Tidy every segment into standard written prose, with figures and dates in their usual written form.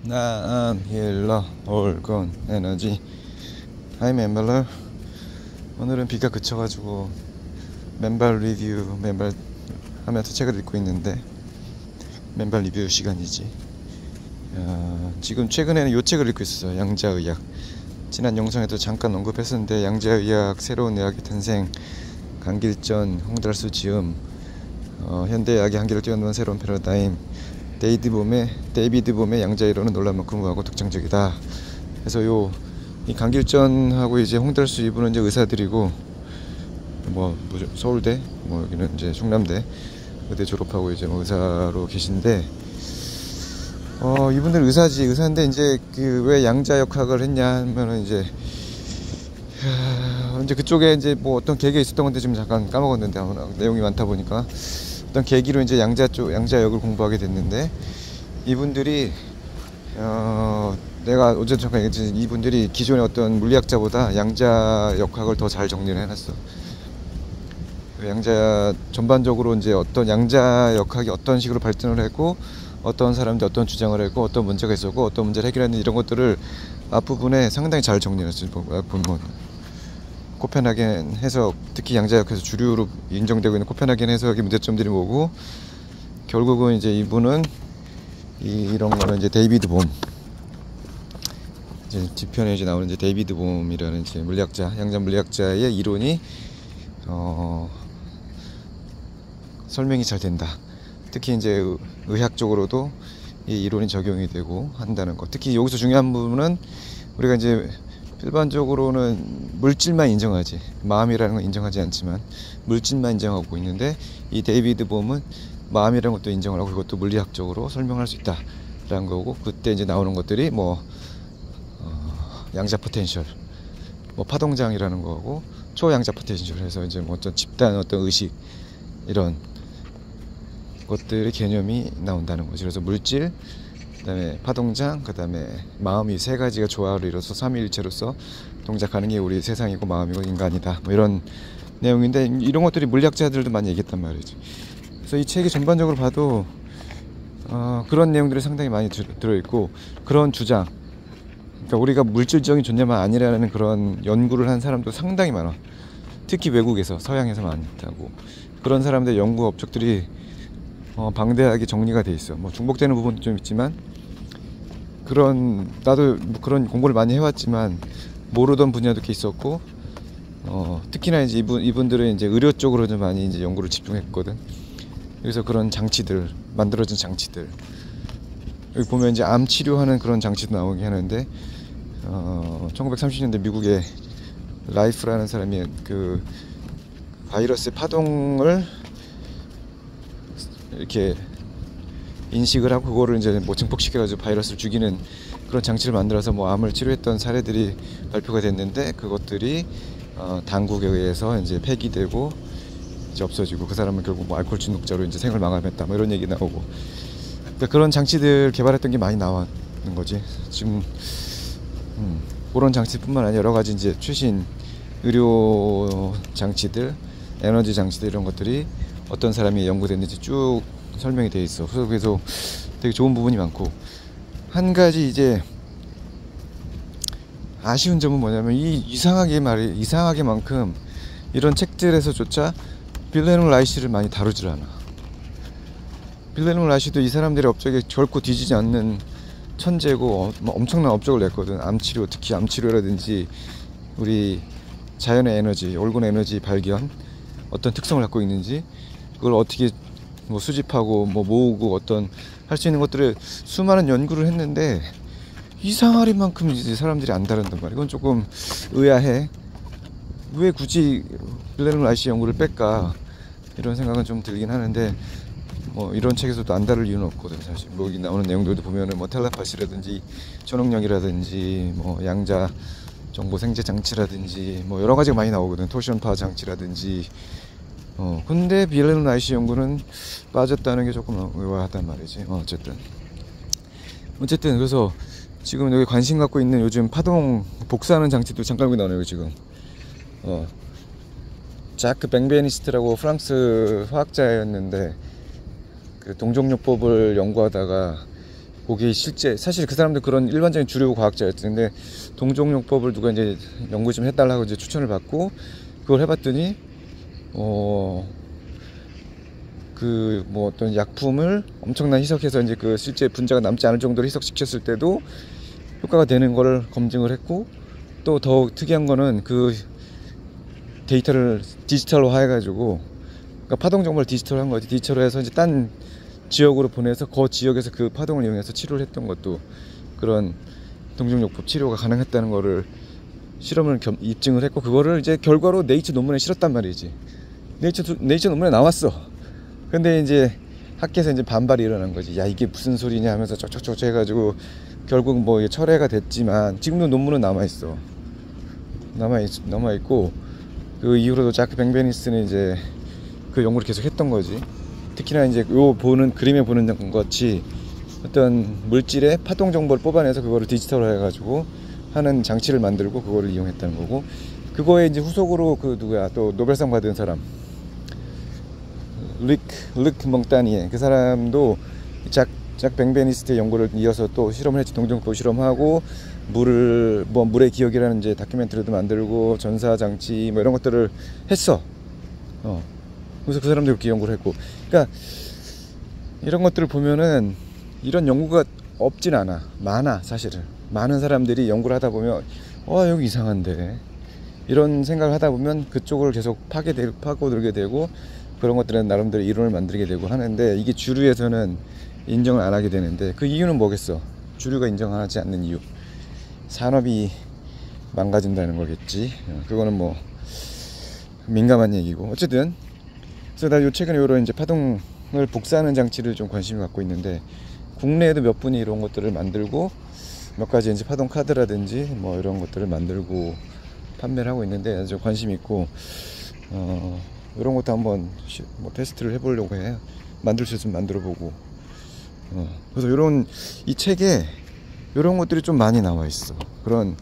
나은 힐러 올건 에너지. 하이 맨발러. 오늘은 비가 그쳐가지고 맨발 리뷰 맨발 하면서 책을 읽고 있는데, 맨발 리뷰 시간이지. 지금 최근에는 요 책을 읽고 있어요. 양자의학. 지난 영상에도 잠깐 언급했었는데, 양자의학 새로운 의학의 탄생, 강길전, 홍달수 지음, 현대의학의 한계를 뛰어넘은 새로운 패러다임, 데이비드 봄의 양자이론은 놀랄만큼 우아하고 특징적이다. 그래서 이 강길전하고 이제 홍달수 이분은 이제 의사들이고, 서울대, 여기는 이제 충남대 의대 졸업하고 이제 의사로 계신데, 이분들 의사인데 이제 왜 양자역학을 했냐 하면은 이제 그쪽에 이제 어떤 계기가 있었던 건데 지금 잠깐 까먹었는데, 내용이 많다 보니까 어떤 계기로 이제 양자역을 공부하게 됐는데, 이분들이 내가 어제 잠깐 얘기했지, 이분들이 기존의 어떤 물리학자보다 양자역학을 더 잘 정리를 해놨어. 양자 전반적으로 이제 어떤 양자역학이 어떤 식으로 발전을 했고, 어떤 사람들이 어떤 주장을 했고, 어떤 문제가 있었고, 어떤 문제를 해결했는지, 이런 것들을 앞부분에 상당히 잘 정리했어요. 보면 코펜하겐 해석, 특히 양자역학에서 주류로 인정되고 있는 코펜하겐 해석의 문제점들이 뭐고, 결국은 이제 이분은 이런 거는 이제 데이비드 봄, 이제 뒤편에 이제 나오는 이제 데이비드 봄이라는 이제 물리학자, 양자 물리학자의 이론이 설명이 잘 된다. 특히 이제 의학적으로도 이 이론이 적용이 되고 한다는 것. 특히 여기서 중요한 부분은, 우리가 이제 일반적으로는 물질만 인정하지, 마음이라는 건 인정하지 않지만 물질만 인정하고 있는데, 이 데이비드 봄은 마음이라는 것도 인정을 하고, 그것도 물리학적으로 설명할 수 있다라는 거고, 그때 이제 나오는 것들이 양자 포텐셜, 파동장이라는 거고, 초양자 포텐셜 해서 이제 어떤 집단, 어떤 의식, 이런 것들의 개념이 나온다는 거죠. 그래서 물질, 그다음에 파동장, 그다음에 마음, 이 세 가지가 조화를 이뤄서 삼위일체로서 동작하는 게 우리 세상이고 마음이고 인간이다. 이런 내용인데, 이런 것들이 물리학자들도 많이 얘기했단 말이죠. 그래서 이 책이 전반적으로 봐도 그런 내용들이 상당히 많이 들어있고, 그런 주장, 그러니까 우리가 물질적인 존재만 아니라는 그런 연구를 한 사람도 상당히 많아. 특히 외국에서, 서양에서 많다고. 그런 사람들의 연구 업적들이 방대하게 정리가 돼 있어. 중복되는 부분도 좀 있지만, 나도 그런 공부를 많이 해왔지만 모르던 분야도 꽤 있었고, 특히나 이제 이분들은 이제 의료 쪽으로 좀 많이 이제 연구를 집중했거든. 그래서 그런 장치들, 만들어진 장치들, 여기 보면 이제 암 치료하는 그런 장치도 나오게 하는데, 1930년대 미국의 라이프라는 사람이 그 바이러스의 파동을 이렇게 인식을 하고, 그거를 이제 증폭시켜가지고 바이러스를 죽이는 그런 장치를 만들어서 암을 치료했던 사례들이 발표가 됐는데, 그것들이 당국에 의해서 이제 폐기되고 이제 없어지고, 그 사람은 결국 알코올 중독자로 이제 생을 마감했다, 이런 얘기 나오고. 그러니까 그런 장치들 개발했던 게 많이 나왔는 거지. 지금 그런 장치뿐만 아니라 여러 가지 이제 최신 의료 장치들, 에너지 장치들, 이런 것들이 어떤 사람이 연구됐는지 쭉 설명이 되어 있어. 그래서 되게 좋은 부분이 많고, 한 가지 이제 아쉬운 점은 뭐냐면, 이상하게만큼 이런 책들에서조차 빌레몬 라이시를 많이 다루질 않아. 빌레몬 라이시도 이 사람들의 업적에 결코 뒤지지 않는 천재고, 엄청난 업적을 냈거든. 암치료, 특히 암치료라든지 우리 자연의 에너지, 올군 에너지 발견, 어떤 특성을 갖고 있는지, 그걸 어떻게 수집하고 모으고 어떤 할 수 있는 것들을 수많은 연구를 했는데, 이상하리만큼 이제 사람들이 안 다룬단 말이야. 이건 조금 의아해. 왜 굳이 빌레몬 라이시 연구를 뺄까, 이런 생각은 좀 들긴 하는데, 이런 책에서도 안 다룰 이유는 없거든, 사실. 여기 나오는 내용들도 보면은 텔레파시라든지 초능력이라든지 양자 정보 생재 장치라든지 여러 가지가 많이 나오거든. 토션파 장치라든지. 근데 빌레몬 라이시 연구는 빠졌다는 게 조금 의아하단 말이지. 어쨌든 그래서 지금 여기 관심 갖고 있는, 요즘 파동 복사하는 장치도 잠깐 여기 나오네요, 지금. 자크 뱅베니스트라고 프랑스 화학자였는데, 그 동종요법을 연구하다가 그게 실제 사실 그 사람들 그런 일반적인 주류 과학자였는데 동종요법을 누가 이제 연구 좀 해달라고 이제 추천을 받고 그걸 해봤더니 그 뭐 어떤 약품을 엄청난 희석해서 이제 그 실제 분자가 남지 않을 정도로 희석시켰을 때도 효과가 되는 걸 검증을 했고, 또 더 특이한 거는 그 데이터를 디지털화 해가지고, 그러니까 파동 정보를 디지털한 거지. 디지털로 해서 이제 딴 지역으로 보내서 그 지역에서 그 파동을 이용해서 치료를 했던 것도 그런 동종요법 치료가 가능했다는 거를 실험을 입증을 했고, 그거를 이제 결과로 네이처 논문에 실었단 말이지. 네이처 논문에 나왔어. 근데 이제 학계에서 이제 반발이 일어난 거지. 야, 이게 무슨 소리냐 하면서 쩍쩍쩍 해가지고 결국 뭐 철회가 됐지만 지금도 논문은 남아있어. 남아있고, 그 이후로도 자크 뱅베니스는 이제 그 연구를 계속 했던 거지. 특히나 이제 요 그림에 보는 것 같이 어떤 물질의 파동 정보를 뽑아내서 그거를 디지털화 해가지고 하는 장치를 만들고 그거를 이용했다는 거고, 그거에 이제 후속으로 그 누구야 또 노벨상 받은 사람 르크 멍따니에, 그 사람도 작 뱅베니스트의 연구를 이어서 또 실험을 했지. 동종요법 실험하고 물의 기억이라는 이제 다큐멘터리도 만들고 전사 장치 뭐 이런 것들을 했어. 그래서 그 사람도 이렇게 연구를 했고, 그러니까 이런 것들을 보면은 이런 연구가 없진 않아. 많아. 사실은 많은 사람들이 연구를 하다 보면 여기 이상한데 이런 생각을 하다 보면 그쪽을 계속 파고들게 되고, 그런 것들은 나름대로 이론을 만들게 되고 하는데, 이게 주류에서는 인정을 안 하게 되는데, 그 이유는 뭐겠어? 주류가 인정하지 않는 이유, 산업이 망가진다는 거겠지. 그거는 뭐 민감한 얘기고. 어쨌든 그래서 나 최근에 이런 이제 파동을 복사하는 장치를 좀 관심을 갖고 있는데, 국내에도 몇 분이 이런 것들을 만들고 몇 가지 이제 파동 카드라든지 뭐 이런 것들을 만들고 판매를 하고 있는데 아주 관심이 있고, 이런 것도 한번 뭐 테스트를 해보려고 해요. 만들 수 있으면 만들어보고. 그래서 이 책에 이런 것들이 좀 많이 나와 있어. 그런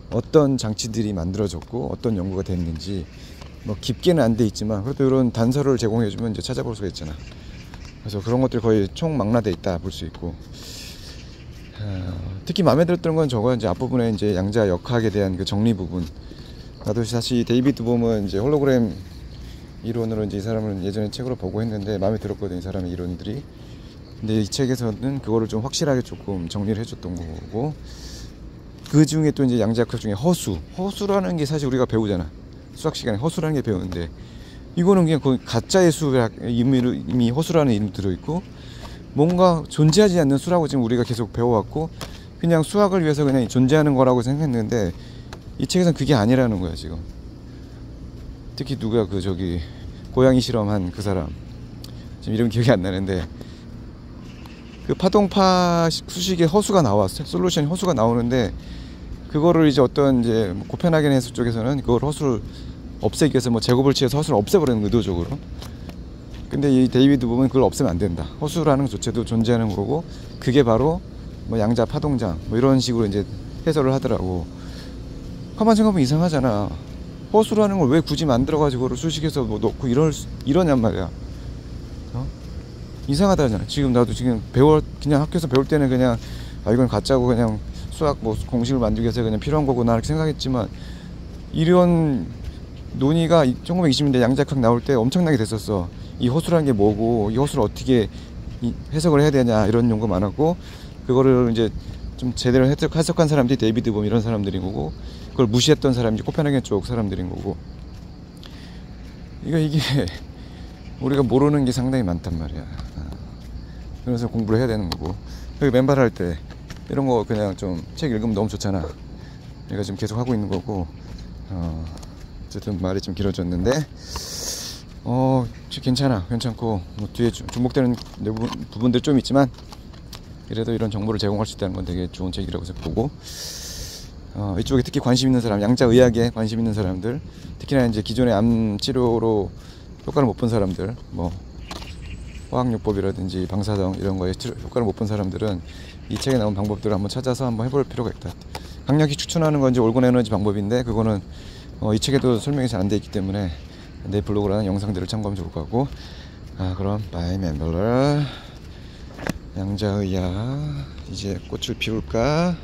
어떤 장치들이 만들어졌고 어떤 연구가 됐는지, 뭐 깊게는 안 돼 있지만 그래도 이런 단서를 제공해주면 이제 찾아볼 수가 있잖아. 그래서 그런 것들이 거의 총망라돼 있다 볼 수 있고, 특히 마음에 들었던 건 저거 이제 앞부분에 이제 양자 역학에 대한 그 정리 부분. 나도 사실 데이비드 봄은 이제 홀로그램 이론으로 이제 이 사람을 예전에 책으로 보고 했는데 마음에 들었거든, 이 사람의 이론들이. 근데 이 책에서는 그거를 좀 확실하게 조금 정리를 해줬던 거고, 그 중에 또 이제 양자역학 중에 허수라는 게 사실 우리가 배우잖아. 수학 시간에 허수라는 게 배우는데, 이거는 그냥 거의 가짜의 수학 이미 허수라는 이름 들어있고, 뭔가 존재하지 않는 수라고 지금 우리가 계속 배워왔고, 그냥 수학을 위해서 그냥 존재하는 거라고 생각했는데, 이 책에서는 그게 아니라는 거야 지금. 특히 누가 고양이 실험한 그 사람, 지금 이름 기억이 안 나는데, 그 파동파 수식의 허수가 나왔어. 솔루션 허수가 나오는데, 그거를 이제 어떤 이제 코펜하겐 해수 쪽에서는 그걸 허수를 없애기 위해서 뭐 제곱을 취해서 허수를 없애버리는, 의도적으로. 근데 이 데이비드 보면 그걸 없애면 안 된다. 허수라는 조체도 존재하는 거고, 그게 바로 뭐 양자 파동장 뭐 이런 식으로 이제 해설을 하더라고. 가만 생각하면 이상하잖아. 허수라는 걸 왜 굳이 만들어가지고 수식해서 뭐 넣고 이러냔 말이야. 이상하다잖아. 지금 나도 지금 그냥 학교에서 배울 때는 그냥 이건 가짜고 그냥 수학 뭐 공식을 만들기 위해서 그냥 필요한 거구나 이렇게 생각했지만, 이런 논의가 1920년대 양자역학 나올 때 엄청나게 됐었어. 이 허수라는 게 뭐고, 이 허수를 어떻게 해석을 해야 되냐, 이런 연구 많았고, 그거를 이제 좀 제대로 해석한 사람들이 데이비드 봄 이런 사람들인 거고, 그걸 무시했던 사람이 코펜하겐 쪽 사람들인 거고. 이게 우리가 모르는 게 상당히 많단 말이야. 그래서 공부를 해야 되는 거고, 여기 맨발할 때 이런 거 그냥 좀 책 읽으면 너무 좋잖아. 내가 지금 계속 하고 있는 거고. 어쨌든 말이 좀 길어졌는데, 괜찮고, 뭐 뒤에 중복되는 부분들 좀 있지만, 그래도 이런 정보를 제공할 수 있다는 건 되게 좋은 책이라고 보고, 이쪽에 특히 관심 있는 사람, 양자의학에 관심 있는 사람들, 특히나 이제 기존의 암 치료로 효과를 못 본 사람들, 뭐 화학요법이라든지 방사성 이런 거에 효과를 못 본 사람들은 이 책에 나온 방법들을 한번 찾아서 한번 해볼 필요가 있다. 강력히 추천하는 건 이제 올곤 에너지 방법인데, 그거는 이 책에도 설명이 잘 안 돼 있기 때문에 내 블로그라는 영상들을 참고하면 좋을 것 같고. 그럼 바이 맨벨러 양자의학 이제 꽃을 피울까?